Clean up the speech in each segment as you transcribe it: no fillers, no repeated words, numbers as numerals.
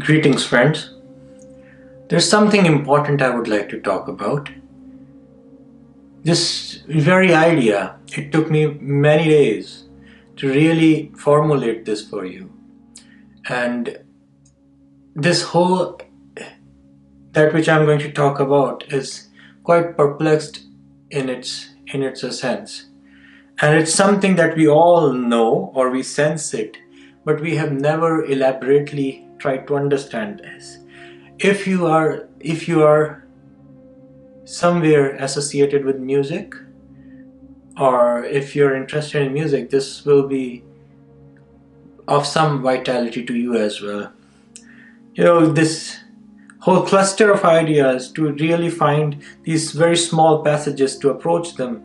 Greetings, friends. There's something important I would like to talk about. This very idea, it took me many days to really formulate this for you. And this whole, that which I'm going to talk about is quite perplexed in its essence. And it's something that we all know or we sense it, but we have never elaborately tried to understand this. If you are somewhere associated with music, or if you're interested in music, this will be of some vitality to you as well. This whole cluster of ideas, to really find these very small passages to approach them,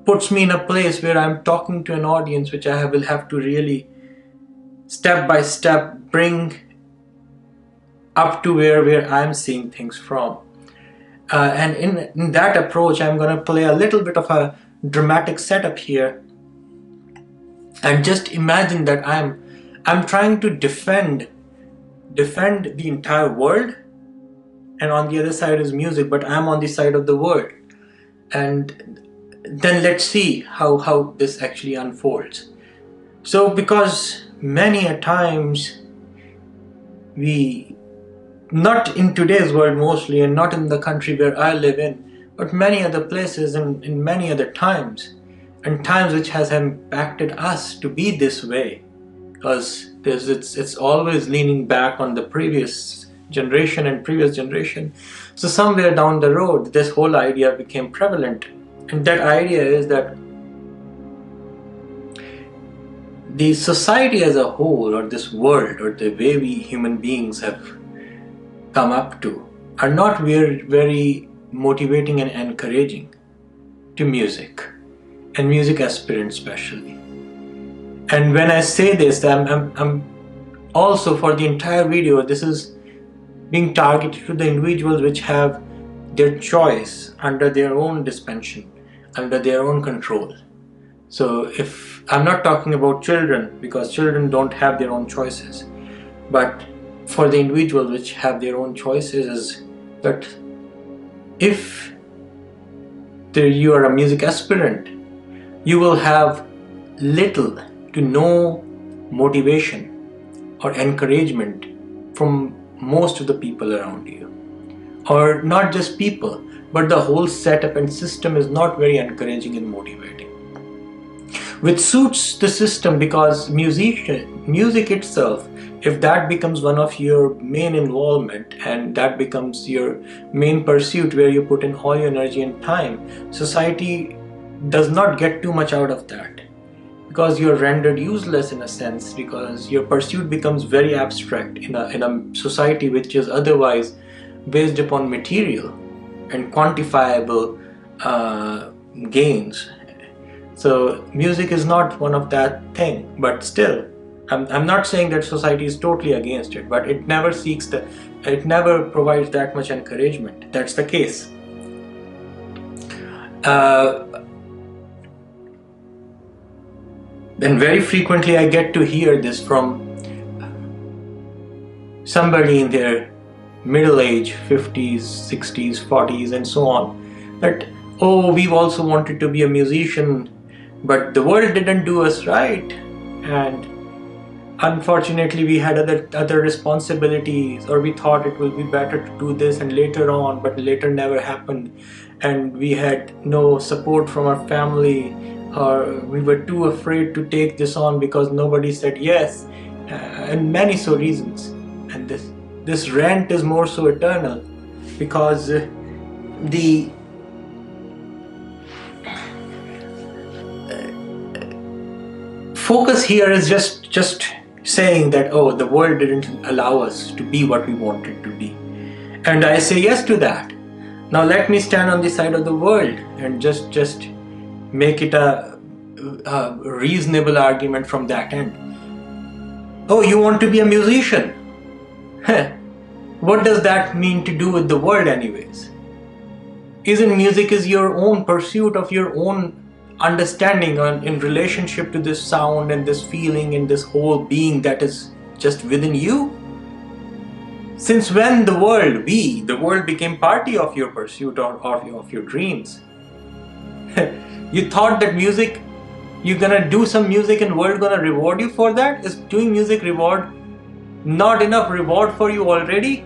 puts me in a place where I'm talking to an audience which will have to really step by step bring up to where I'm seeing things from. And in that approach, I'm going to play a little bit of a dramatic setup here. And just imagine that I'm trying to defend the entire world, and on the other side is music, but I'm on the side of the world. And then let's see how this actually unfolds. So, because many a times we, not in today's world mostly, and not in the country where I live in, but many other places and in many other times, and times which has impacted us to be this way, because it's always leaning back on the previous generation and previous generation. So somewhere down the road, this whole idea became prevalent, and that idea is that the society as a whole, or this world, or the way we human beings have come up to, are not very motivating and encouraging to music, and music aspirants especially. And when I say this, I'm also, for the entire video, this is being targeted to the individuals which have their choice under their own dispensation, under their own control. So if I'm not talking about children, because children don't have their own choices, but for the individuals which have their own choices, is that if you are a music aspirant, you will have little to no motivation or encouragement from most of the people around you. Or not just people, but the whole setup and system is not very encouraging and motivating. Which suits the system, because music itself, if that becomes one of your main involvement and that becomes your main pursuit where you put in all your energy and time, society does not get too much out of that, because you're rendered useless in a sense, because your pursuit becomes very abstract in a society which is otherwise based upon material and quantifiable gains. So music is not one of that thing, but still, I'm not saying that society is totally against it, but it never provides that much encouragement. That's the case. And very frequently I get to hear this from somebody in their middle age, 50s, 60s, 40s, and so on, that, oh, we've also wanted to be a musician, but the world didn't do us right, and unfortunately we had other responsibilities, or we thought it would be better to do this and later on, but later never happened, and we had no support from our family, or we were too afraid to take this on because nobody said yes, and many so reasons. And this rant is more so eternal, because the focus here is just saying that, oh, the world didn't allow us to be what we wanted to be, and I say yes to that. Now let me stand on the side of the world and just make it a reasonable argument from that end. Oh, you want to be a musician? What does that mean to do with the world anyways? Isn't music is your own pursuit of your own understanding in relationship to this sound and this feeling and this whole being that is just within you? Since when the world became party of your pursuit or of your dreams? You thought that music, you're gonna do some music and world gonna reward you for that? Is doing music not enough reward for you already?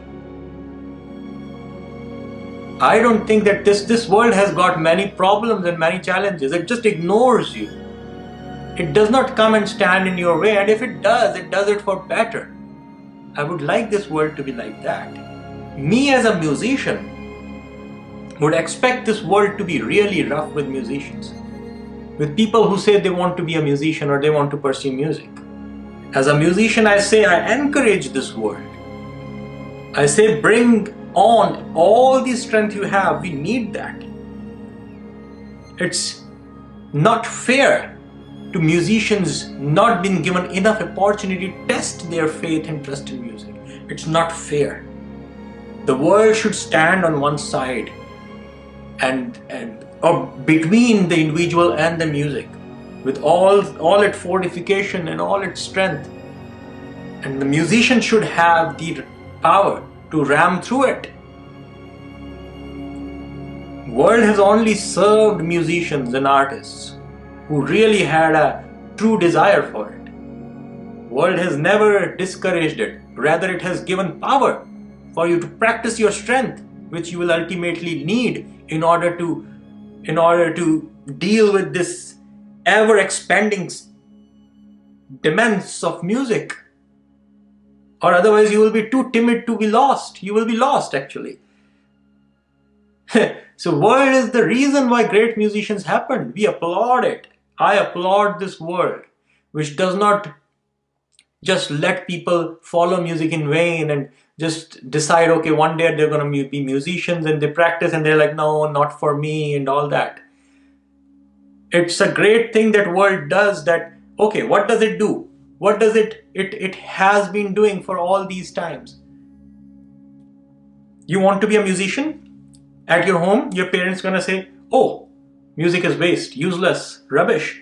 I don't think that this world has got many problems and many challenges. It just ignores you. It does not come and stand in your way, and if it does it for better. I would like this world to be like that. Me as a musician would expect this world to be really rough with musicians, with people who say they want to be a musician or they want to pursue music. As a musician, I say I encourage this world. I say bring on all the strength you have. We need that. It's not fair to musicians not being given enough opportunity to test their faith and trust in music. It's not fair. The world should stand on one side or between the individual and the music, with all its fortification and all its strength. And the musician should have the power to ram through it. World has only served musicians and artists who really had a true desire for it. World has never discouraged it. Rather, it has given power for you to practice your strength, which you will ultimately need in order to deal with this ever-expanding demands of music. Or otherwise you will be too timid to be lost. You will be lost actually. So world is the reason why great musicians happen. We applaud it. I applaud this world, which does not just let people follow music in vain and just decide, okay, one day they're going to be musicians and they practice and they're like, no, not for me and all that. It's a great thing that world does that. Okay, what does it do? What does it has been doing for all these times? You want to be a musician? At your home, your parents gonna say, oh, music is waste, useless, rubbish.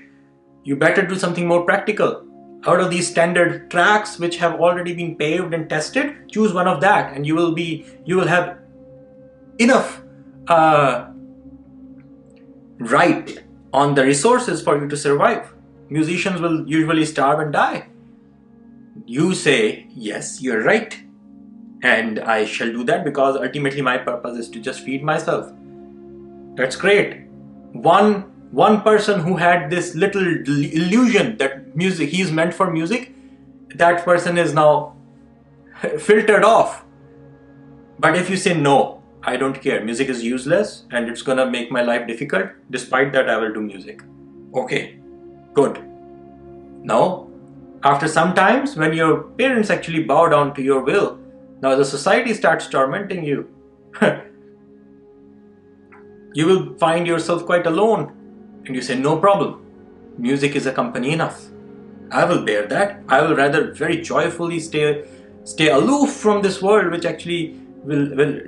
You better do something more practical. Out of these standard tracks which have already been paved and tested, choose one of that and you will have enough right on the resources for you to survive. Musicians will usually starve and die. You say, yes, you're right. And I shall do that because ultimately my purpose is to just feed myself. That's great. One person who had this little illusion that music, he's meant for music, that person is now filtered off. But if you say, no, I don't care, music is useless and it's gonna make my life difficult, despite that I will do music. Okay, good. Now, after some times when your parents actually bow down to your will, now the society starts tormenting you. You will find yourself quite alone and you say, no problem, music is a company enough. I will bear that. I will rather very joyfully stay aloof from this world which actually will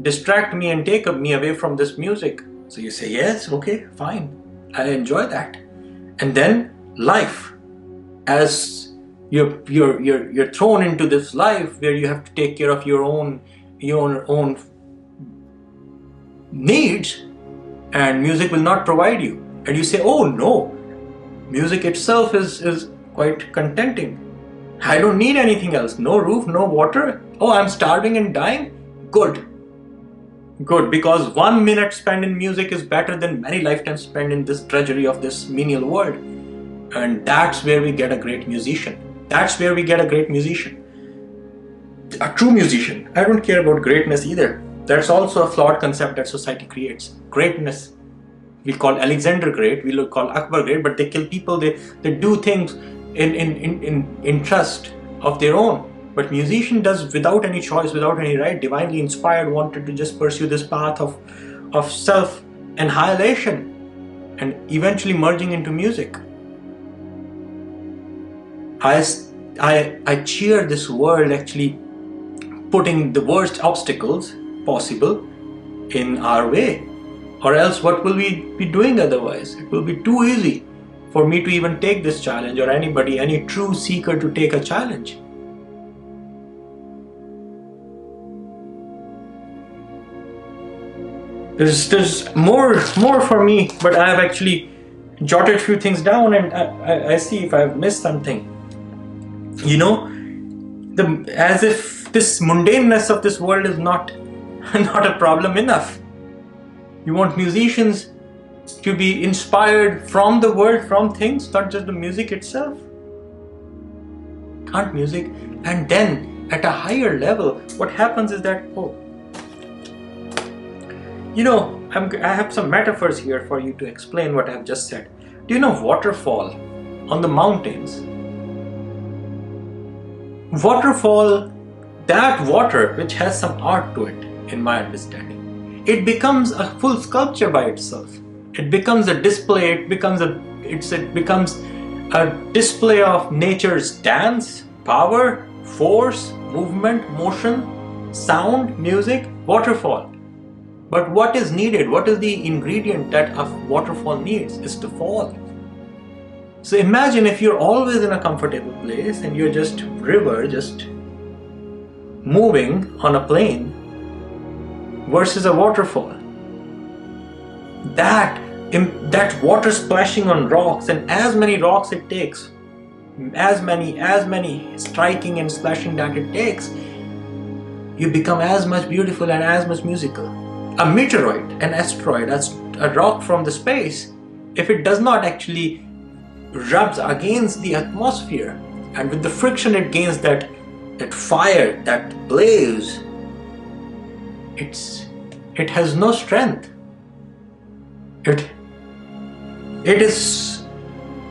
distract me and take me away from this music. So you say, yes, okay, fine, I enjoy that. And then life, as you're thrown into this life where you have to take care of your own needs, and music will not provide you. And you say, oh no, music itself is quite contenting. I don't need anything else. No roof, no water. Oh, I'm starving and dying? Good. Good, because 1 minute spent in music is better than many lifetimes spent in this drudgery of this menial world. And that's where we get a great musician. That's where we get a great musician. A true musician. I don't care about greatness either. That's also a flawed concept that society creates. Greatness. We call Alexander great, we call Akbar great, but they kill people, they do things in trust of their own. But musician does without any choice, without any right, divinely inspired, wanted to just pursue this path of self-annihilation and eventually merging into music. I cheer this world actually putting the worst obstacles possible in our way. Or else what will we be doing otherwise? It will be too easy for me to even take this challenge, or anybody, any true seeker, to take a challenge. There's more for me, but I have actually jotted a few things down, and I see if I've missed something. You know, as if this mundaneness of this world is not not a problem enough. You want musicians to be inspired from the world, from things, not just the music itself. Can't music? And then at a higher level, what happens is that, I have some metaphors here for you to explain what I've just said. Do you know waterfall on the mountains? Waterfall, that water which has some art to it, in my understanding, it becomes a full sculpture by itself. It becomes a display. It becomes a display of nature's dance, power, force, movement, motion, sound, music, waterfall. But what is needed, what is the ingredient that a waterfall needs, is to fall. So imagine if you're always in a comfortable place and you're just river, just moving on a plain versus a waterfall. That water splashing on rocks, and as many rocks it takes, as many striking and splashing that it takes, you become as much beautiful and as much musical. A meteoroid, an asteroid, a rock from the space, if it does not actually rubs against the atmosphere, and with the friction it gains that fire, that blaze, it has no strength. It is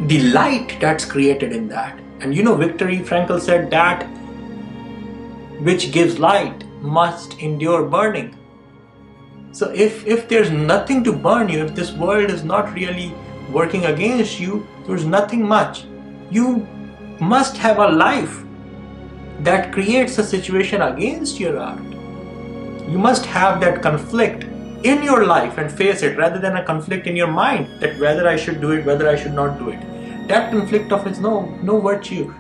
the light that's created in that. And Viktor Frankl said that which gives light must endure burning. So if there's nothing to burn you, if this world is not really working against you, there's nothing much. You must have a life that creates a situation against your art. You must have that conflict in your life and face it, rather than a conflict in your mind that whether I should do it, whether I should not do it. That conflict of is no virtue,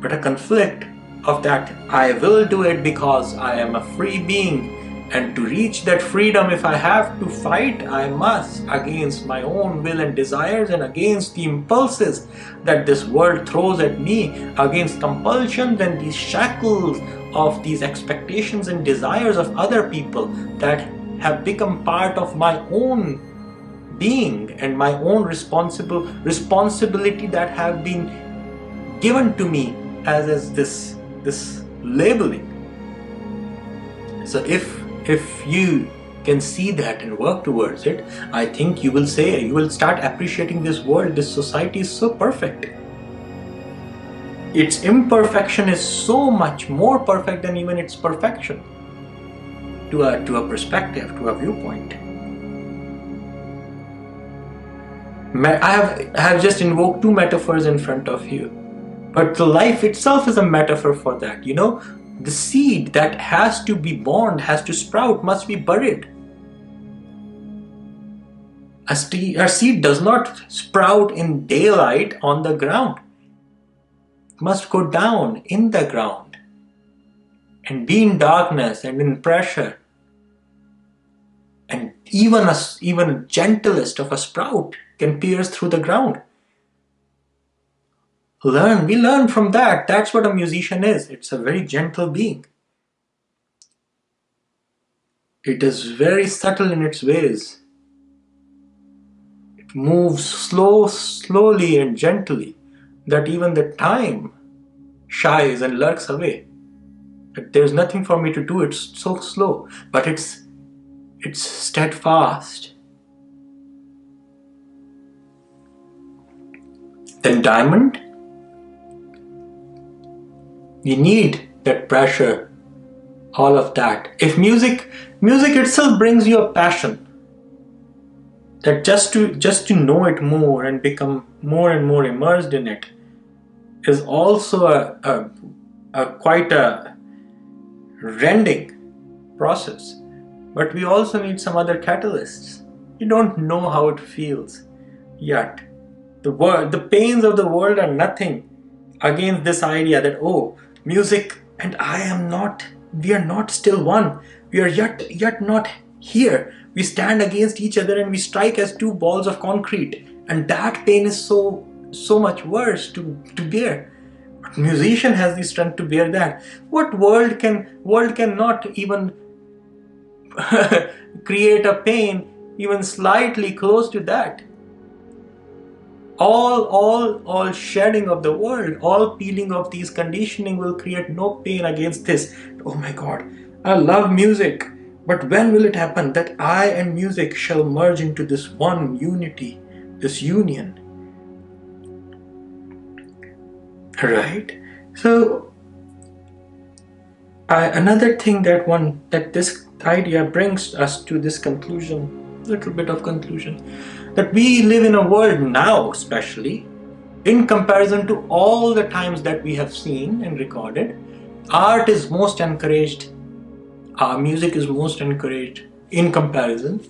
but a conflict of that I will do it because I am a free being. And to reach that freedom, if I have to fight, I must, against my own will and desires, and against the impulses that this world throws at me, against compulsions and these shackles of these expectations and desires of other people that have become part of my own being and my own responsibility that have been given to me as this labeling. So if you can see that and work towards it, I think you will start appreciating this world. This society is so perfect. Its imperfection is so much more perfect than even its perfection, to a perspective, to a viewpoint. I have just invoked two metaphors in front of you, but the life itself is a metaphor for that. The seed that has to be born, has to sprout, must be buried. A seed does not sprout in daylight on the ground. It must go down in the ground and be in darkness and in pressure. And even gentlest of a sprout can pierce through the ground. We learn from that. That's what a musician is. It's a very gentle being. It is very subtle in its ways. It moves slowly and gently, that even the time shies and lurks away. There's nothing for me to do. It's so slow, but it's steadfast. Then diamond, you need that pressure, all of that. If music itself brings you a passion, that just to know it more and become more and more immersed in it is also a quite a rending process. But we also need some other catalysts. You don't know how it feels yet. The pains of the world are nothing against this idea that, music and I am not, we are not still one. We are yet not Here, we stand against each other and we strike as two balls of concrete, and that pain is so much worse to bear. But musician has the strength to bear that. What world cannot even create a pain even slightly close to that? All shedding of the world, all peeling of these conditioning will create no pain against this. Oh my God, I love music, but when will it happen that I and music shall merge into this one unity, this union? Right? So another thing that this idea brings us to this conclusion, little bit of conclusion, that we live in a world now, especially in comparison to all the times that we have seen and recorded, art is most encouraged, music is most encouraged in comparison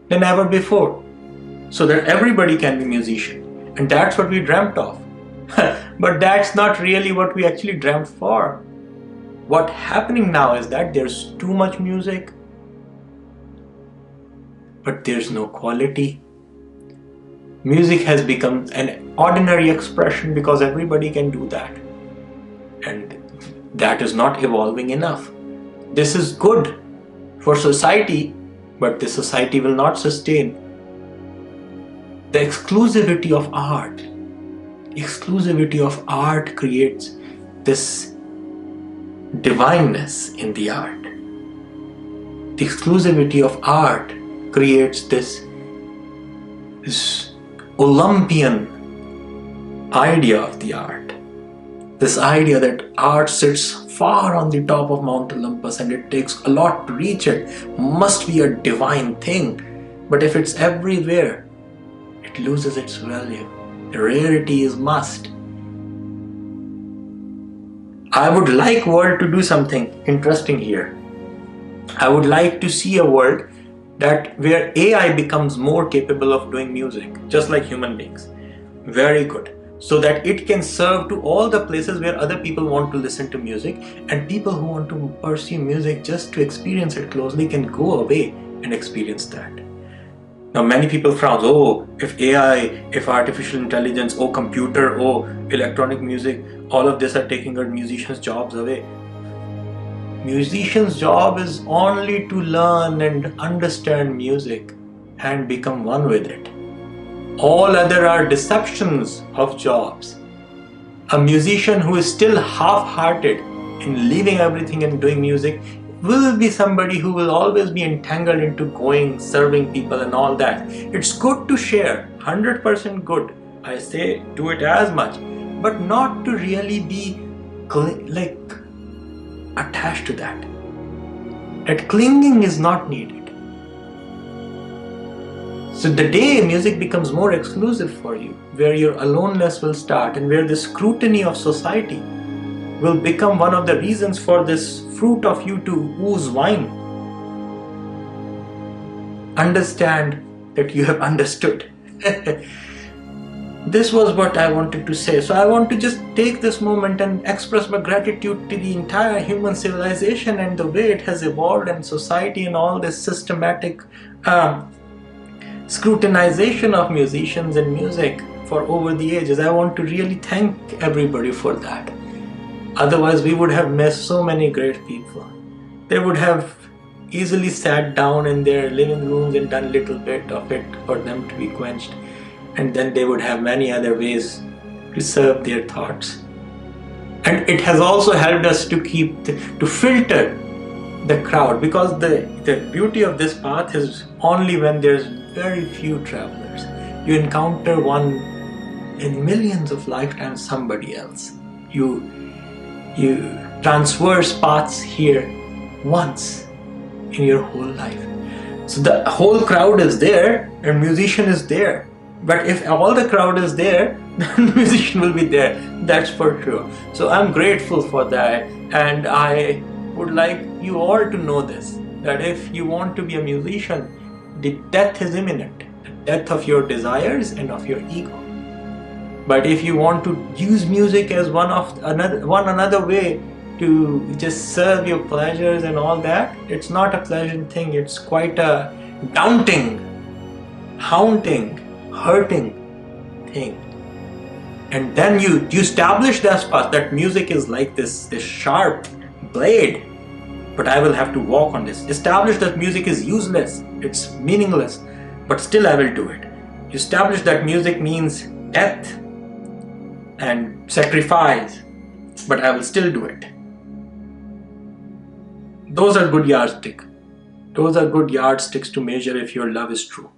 than ever before, so that everybody can be musician. And that's what we dreamt of. But that's not really what we actually dreamt for. What's happening now is that there's too much music, but there's no quality. Music has become an ordinary expression because everybody can do that. And that is not evolving enough. This is good for society, but the society will not sustain. The exclusivity of art creates this divineness in the art. The exclusivity of art creates this Olympian idea of the art. This idea that art sits far on the top of Mount Olympus and it takes a lot to reach it, must be a divine thing. But if it's everywhere, it loses its value. The rarity is must. I would like world to do something interesting here. I would like to see a world where AI becomes more capable of doing music, just like human beings. Very good. So that it can serve to all the places where other people want to listen to music, and people who want to pursue music just to experience it closely can go away and experience that. Now many people frown, oh, if AI, if artificial intelligence, oh computer, oh electronic music, all of this are taking our musicians' jobs away. Musician's job is only to learn and understand music and become one with it. All other are deceptions of jobs. A musician who is still half-hearted in leaving everything and doing music will be somebody who will always be entangled into going, serving people and all that. It's good to share, 100% good. I say do it as much, but not to really be attached to that. That clinging is not needed. So the day music becomes more exclusive for you, where your aloneness will start and where the scrutiny of society will become one of the reasons for this fruit of you to ooze wine. Understand that you have understood. This was what I wanted to say. So I want to just take this moment and express my gratitude to the entire human civilization and the way it has evolved, and society and all this systematic scrutinization of musicians and music for over the ages. I want to really thank everybody for that. Otherwise we would have missed so many great people. They would have easily sat down in their living rooms and done a little bit of it for them to be quenched, and then they would have many other ways to serve their thoughts. And it has also helped us to filter the crowd, because the beauty of this path is only when there's very few travelers. You encounter one in millions of lifetimes, somebody else. You transverse paths here once in your whole life. So the whole crowd is there and musician is there. But if all the crowd is there, then musician will be there. That's for sure. So I'm grateful for that, and I would like you all to know this, that if you want to be a musician, the death is imminent, the death of your desires and of your ego. But if you want to use music as one another way to just serve your pleasures and all that, it's not a pleasant thing. It's quite a daunting, haunting, hurting thing. And then you establish that path, that music is like this sharp blade, but I will have to walk on this. Establish that music is useless, it's meaningless, but still I will do it. Establish that music means death and sacrifice, but I will still do it. Those are good yardsticks. Those are good yardsticks to measure if your love is true.